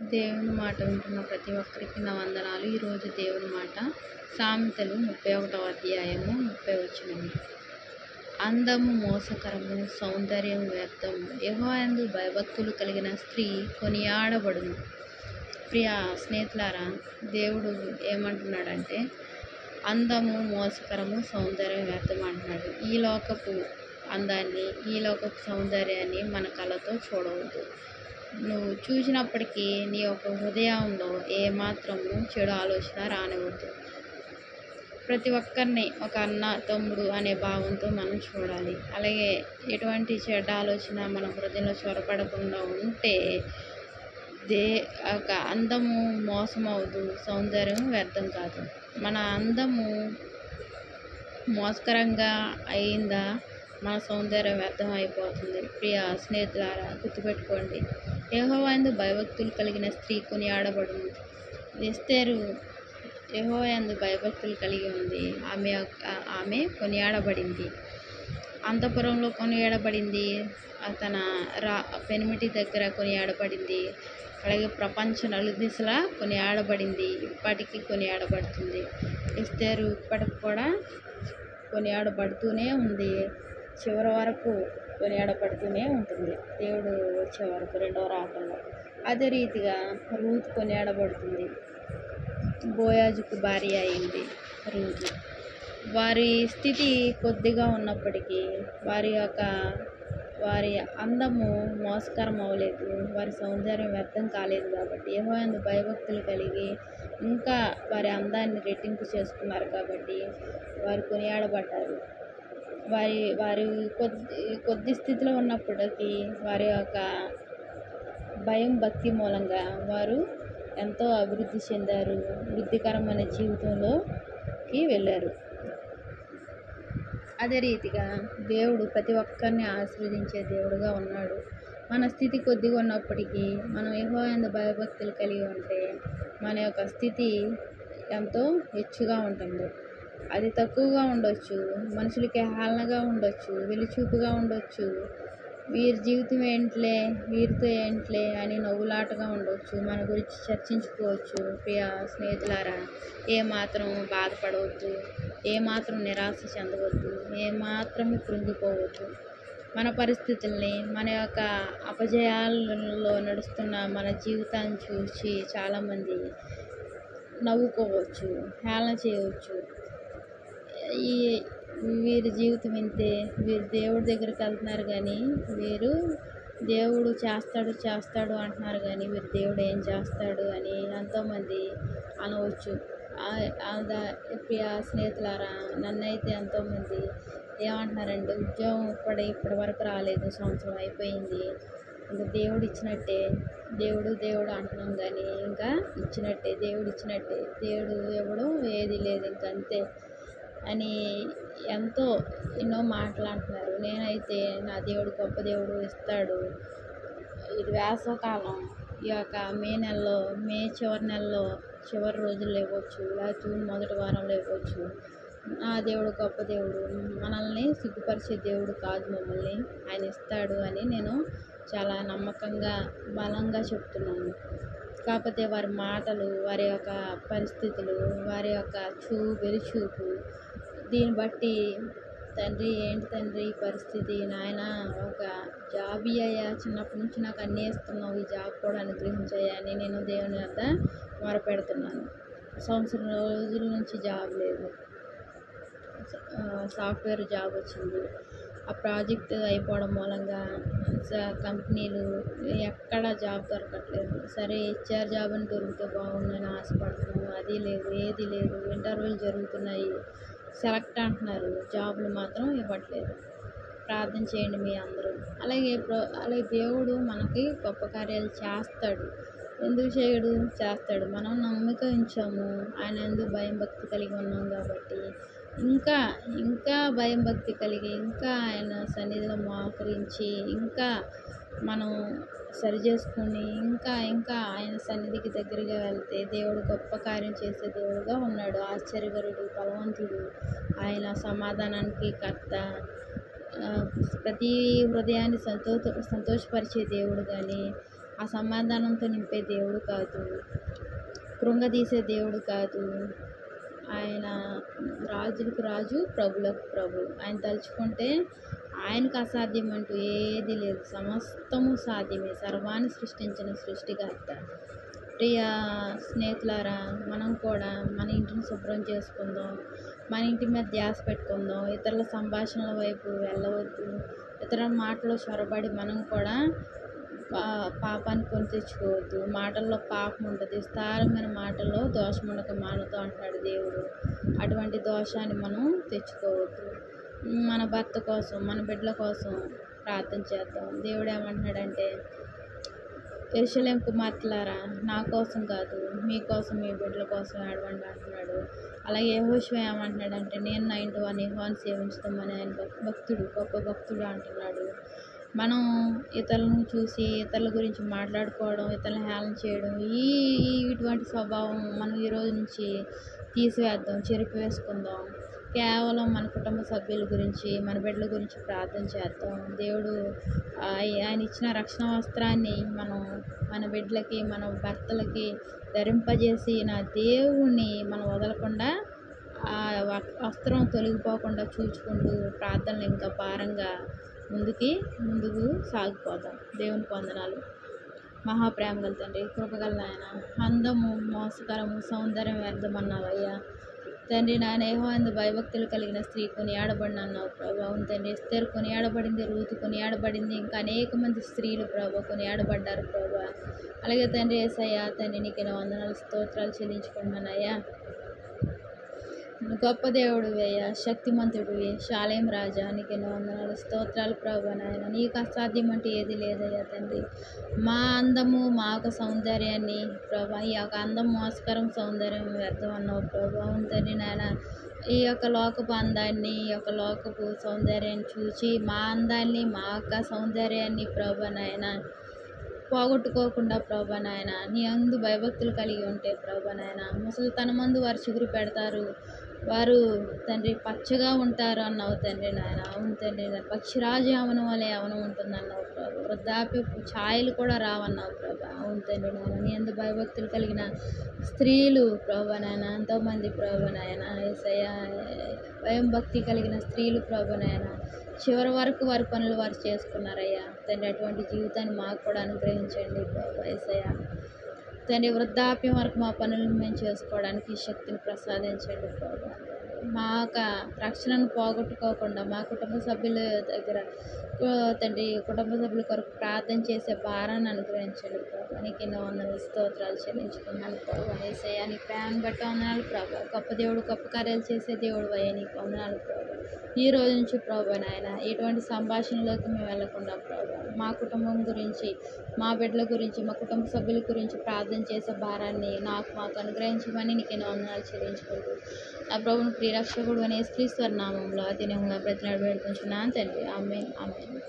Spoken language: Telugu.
దేవుని మాట వింటున్న ప్రతి ఒక్కరికి నా వందనాలు. ఈరోజు దేవుని మాట సామెతలు 31వ అధ్యాయము 30 వచనము. అందము మోసకరము, సౌందర్యం వ్యర్థము. యెహోవాయందు భయభక్తులు కలిగిన స్త్రీ కొనియాడబడును. ప్రియ స్నేహితులారా, దేవుడు ఏమంటున్నాడంటే అందము మోసకరము, సౌందర్యం వ్యర్థం అంటున్నాడు. ఈ లోకపు అందాన్ని, ఈ లోకపు సౌందర్యాన్ని మన కళ్ళతో చూడవద్దు. నువ్వు చూసినప్పటికీ నీ యొక్క హృదయంలో ఏమాత్రము చెడు ఆలోచన రానివద్దు. ప్రతి ఒక్కరిని ఒక అన్న, తమ్ముడు అనే భావంతో మనం చూడాలి. అలాగే ఎటువంటి చెడ్డ ఆలోచన మన హృదయంలో చొరబడకుండా ఉంటే ఒక అందము మోసం అవ్వదు, సౌందర్యం వ్యర్థం కాదు. మన అందము మోసకరంగా అయిందా, మన సౌందర్యం వ్యర్థం అయిపోతుంది. ప్రియ స్నేహితులారా, గుర్తుపెట్టుకోండి, యెహోవాయందు భయభక్తులు కలిగిన స్త్రీ కొనియాడబడును. ఎస్తేరు యెహోవాయందు భయభక్తులు కలిగి ఉంది. ఆమె కొనియాడబడింది. అంతఃపురంలో కొనియాడబడింది, తన పెనిమిటి దగ్గర కొనియాడబడింది, అలాగే ప్రపంచ నలుదిశలా కొనియాడబడింది. ఇప్పటికీ కొనియాడబడుతుంది. ఎస్తేరు ఇప్పటికి కూడా కొనియాడబడుతూనే ఉంది. చివరి వరకు కొనియాడబడుతూనే ఉంటుంది, దేవుడు వచ్చే వరకు, రెండవ రాకల్లో. అదే రీతిగా రూతు కొనియాడబడుతుంది. బోయాజుకు భార్య అయింది రూతు. వారి స్థితి కొద్దిగా ఉన్నప్పటికీ వారి అందము మోసకరం అవ్వలేదు, వారి సౌందర్యం వ్యర్థం కాలేదు. కాబట్టి యెహోవాయందు భయభక్తులు కలిగి ఇంకా వారి అందాన్ని రెట్టింపు చేసుకున్నారు. కాబట్టి వారు కొనియాడబడ్డారు. వారి కొద్ది స్థితిలో ఉన్నప్పటికీ వారి యొక్క భయం, భక్తి మూలంగా వారు ఎంతో అభివృద్ధి చెందారు, వృద్ధికరమైన జీవితంలోకి వెళ్ళారు. అదే రీతిగా దేవుడు ప్రతి ఒక్కరిని ఆశీర్వదించే దేవుడుగా ఉన్నాడు. మన స్థితి కొద్దిగా ఉన్నప్పటికీ మనం యెహోవాయందు భయభక్తులు కలిగి ఉంటే మన యొక్క స్థితి ఎంతో హెచ్చుగా ఉంటుంది. అది తక్కువగా ఉండొచ్చు, మనుషులకి హేళనగా ఉండొచ్చు, వెలిచూపుగా ఉండొచ్చు, వీరి జీవితం ఏంట్లే, వీరితో ఏంట్లే అని నవ్వులాటగా ఉండొచ్చు, మన గురించి చర్చించుకోవచ్చు. ప్రియ స్నేహితులారా, ఏమాత్రం బాధపడవద్దు, ఏమాత్రం నిరాశ చెందవద్దు, ఏమాత్రము కృంగిపోవద్దు. మన పరిస్థితుల్ని, మన యొక్క అపజయాలలో నడుస్తున్న మన జీవితాన్ని చూసి చాలామంది నవ్వుకోవచ్చు, హేళన చేయవచ్చు. వీరి జీవితం ఇంతే, వీరు దేవుడి దగ్గరికి వెళ్తున్నారు కానీ వీరు దేవుడు చేస్తాడు అంటున్నారు కానీ వీరు దేవుడు ఏం చేస్తాడు అని ఎంతోమంది అనవచ్చు. ప్రియ స్నేహితులారా, నన్నైతే ఎంతోమంది ఏమంటున్నారంటే, ఉద్యోగం ఇప్పటి వరకు రాలేదు, సంవత్సరం అయిపోయింది, ఇంకా దేవుడు ఇచ్చినట్టే, దేవుడు అంటున్నాం కానీ ఇంకా ఇచ్చినట్టే, దేవుడు ఇచ్చినట్టే, దేవుడు ఎవడో ఏది లేదు ఇంకంతే అని ఎన్నో మాటలు అంటున్నారు. నేనైతే నా దేవుడు గొప్ప దేవుడు, ఇస్తాడు. ఇది వేసవకాలం, ఈ యొక్క మే చివరి నెలలో చివరి రోజుల్లో ఇవ్వచ్చు, లేదా జూన్ మొదటి వారంలో ఇవ్వచ్చు. నా దేవుడు గొప్ప దేవుడు, మనల్ని సిగ్గుపరిచే దేవుడు కాదు, మమ్మల్ని ఆయన ఇస్తాడు అని నేను చాలా నమ్మకంగా, బలంగా చెప్తున్నాను. కాకపోతే వారి మాటలు, వారి యొక్క పరిస్థితులు, వారి యొక్క వెలిచూపు, దీన్ని బట్టి తండ్రి ఏంటి తండ్రి ఈ పరిస్థితి, నాయన ఒక జాబ్ ఇయ్యా, చిన్నప్పటి నుంచి నాకు అన్నీ ఇస్తున్నావు, ఈ జాబ్ కూడా అనుగ్రహించాయా అని నేను దేవుని వద్ద మొరపెడుతున్నాను. సంవత్సరం రోజుల నుంచి జాబ్ లేదు, సాఫ్ట్వేర్ జాబ్ వచ్చింది. ఆ ప్రాజెక్ట్ అయిపోవడం మూలంగా కంపెనీలు ఎక్కడ జాబ్ దొరకట్లేదు. సరే, హెచ్ఆర్ జాబ్ అని దొరికితే బాగుందని ఆశపడుతున్నాము, అది లేదు, ఏది లేదు. ఇంటర్వ్యూలు జరుగుతున్నాయి, సెలెక్ట్ అంటున్నారు, జాబులు మాత్రం ఇవ్వట్లేదు. ప్రార్థన చేయండి మీ అందరూ. అలాగే దేవుడు మనకి గొప్ప కార్యాలు చేస్తాడు. ఎందుకు చేయడు? చేస్తాడు. మనం నమ్మిక ఉంచాము, ఆయన ఎందుకు భయం భక్తి కలిగి ఉన్నాం కాబట్టి ఇంకా భయం భక్తి కలిగి, ఇంకా ఆయన సన్నిధిలో మోకరించి, ఇంకా మనం సరి చేసుకుని, ఇంకా ఆయన సన్నిధికి దగ్గరగా వెళ్తే దేవుడు గొప్ప కార్యం చేసే దేవుడుగా ఉన్నాడు. ఆశ్చర్యకరుడు, బలవంతుడు, ఆయన సమాధానానికి కర్త, ప్రతి హృదయాన్ని సంతోషపరిచే దేవుడు కానీ ఆ సమాధానంతో నింపే దేవుడు కాదు, కృంగదీసే దేవుడు కాదు. ఆయన రాజులకు రాజు, ప్రభులకు ప్రభు. ఆయన తలుచుకుంటే ఆయనకు అసాధ్యం అంటూ ఏది లేదు, సమస్తము సాధ్యమే. సర్వాన్ని సృష్టించిన సృష్టికర్త. ప్రియ స్నేహితులారా, మనం కూడా మన ఇంటిని శుభ్రం చేసుకుందాం, మన ఇంటి మీద ధ్యాస పెట్టుకుందాం. ఇతరుల సంభాషణల వైపు వెళ్ళవద్దు. ఇతరుల మాటలు చొరబడి మనం కూడా పాపాన్ని కొని తెచ్చుకోవద్దు. మాటల్లో పాపం ఉంటుంది, విస్తారమైన మాటల్లో దోషం ఉండక మానతో అంటున్నాడు దేవుడు. అటువంటి దోషాన్ని మనం తెచ్చుకోవద్దు. మన భర్త కోసం, మన బిడ్డల కోసం ప్రార్థన చేద్దాం. దేవుడు ఏమంటున్నాడంటే, యెరూషలేము కుమార్తెలారా, నా కోసం కాదు, మీకోసం, మీ బిడ్డల కోసం ఏడవండి అంటున్నాడు. అలాగే యెహోషువ ఏమంటున్నాడంటే, నేను నా ఇంటి వారిని యెహోవాను సేవించుతామని ఆయన భక్తుడు, గొప్ప భక్తుడు అంటున్నాడు. మనం ఇతరులను చూసి ఇతరుల గురించి మాట్లాడుకోవడం, ఇతరులను హేళన చేయడం, ఇటువంటి స్వభావం మనం ఈ రోజు నుంచి తీసివేద్దాం, చెరిపివేసుకుందాం. కేవలం మన కుటుంబ సభ్యుల గురించి, మన బిడ్డల గురించి ప్రార్థన చేద్దాం. దేవుడు ఆయన ఇచ్చిన రక్షణ వస్త్రాన్ని మనం మన బిడ్డలకి, మన భర్తలకి ధరింపజేసి, నా దేవుణ్ణి మనం వదలకుండా ఆ వస్త్రం తొలగిపోకుండా చూచుకుంటూ ప్రార్థనలు ఇంకా భారంగా ముందుకు సాగిపోదాం. దేవునికి వందనాలు. మహాప్రేమ గల తండ్రి, కృపగల నాయన, అందము మోసకరము సౌందర్యం వ్యర్థమన్నావయ్యా తండ్రి. నాయన యెహోవాయందు భయభక్తులు కలిగిన స్త్రీ కొనియాడబడిన అన్నావు ప్రభు. అవును తండ్రి, ఎస్తేరు కొనియాడబడింది, రూతు కొనియాడబడింది, ఇంకా అనేక మంది స్త్రీలు ప్రభు కొనియాడబడ్డారు ప్రభు. అలాగే తండ్రి యేసయ్యా, తండ్రి నీకు వందనాలు స్తోత్రాలు చెల్లించుకుంటున్నానయ్యా. గొప్ప దేవుడు అయ్యా, శక్తిమంతుడివి, శాలేం రాజా, నీకు ఎన్నో వందనాలు స్తోత్రాలు ప్రభు. నాయన నీకు అసాధ్యం అంటే ఏది లేదయ్యా తండ్రి. మా అందము, మా యొక్క సౌందర్యాన్ని ప్రభు, ఈ యొక్క అందం మోసకరం, సౌందర్యం వ్యర్థం అన్నావు ప్రభు. అవును తండ్రి నాయన, ఈ యొక్క లోకపు అందాన్ని, ఈ యొక్క లోకపు సౌందర్యాన్ని చూసి మా అందాన్ని, మా యొక్క సౌందర్యాన్ని ప్రభు నాయన పోగొట్టుకోకుండా ప్రభా నాయన, నీ అందు భయభక్తులు కలిగి ఉంటే ప్రభా నాయన, ముసలితనమందు వారు చిగురు పెడతారు, వారు తండ్రి పచ్చగా ఉంటారు అన్నావు తండ్రి నాయన. అవును తండ్రి, పక్షిరాజు యవనం వలె యవనం ఉంటుంది అన్నావు ప్రభు. వృద్ధాప్యపు ఛాయలు కూడా రావన్నావు ప్రభా. అవును తండ్రి నాయన, నీ అందు భయభక్తులు కలిగిన స్త్రీలు ప్రభా నాయన ఎంతోమంది ప్రభా నాయన, యేసయ్య భయం భక్తి కలిగిన స్త్రీలు ప్రభా నాయన చివరి వరకు వారి పనులు వారు చేసుకున్నారయ్యా తండ్రి. అటువంటి జీవితాన్ని మాకు కూడా అనుగ్రహించండి ప్రభా యేసయ్య తండ్రి. వృద్ధాప్యం వరకు మా పనులను మేము చేసుకోవడానికి శక్తిని ప్రసాదించండి ప్రభా. మా యొక్క రక్షణను పోగొట్టుకోకుండా మా కుటుంబ సభ్యుల దగ్గర తండ్రి, కుటుంబ సభ్యుల కొరకు ప్రార్థన చేసే భారాన్ని అనుగ్రహించండి ప్రభా. నీకు ఎన్నో వందనాలు స్తోత్రాలు చెల్లించుకున్నాను ప్రభా యేసయ్య. నీ ప్రేమను బట్టి వందనాలు ప్రభా. గొప్ప దేవుడు, గొప్ప కార్యాలు చేసే దేవుడు అయ్యా, నీకు వందనాలు ప్రభా. ఈ రోజు నుంచి ప్రభా నాయన ఎటువంటి సంభాషణలోకి మేము వెళ్ళకుండా ప్రభా, మా కుటుంబం గురించి, మా బిడ్డల గురించి, మా కుటుంబ సభ్యుల గురించి ప్రార్థన చేసే భారాన్ని మాకు అనుగ్రహించమని నీకు ఎన్నో వందనాలు చెల్లించుకుంటూ ఆ ప్రభువును ప్రియరక్షకుడు అనే యేసుక్రీస్తు నామంలో అతినంగా బ్రతిలాడి వేడుకుంటున్నాను తండ్రి. ఆమేన్, ఆమేన్.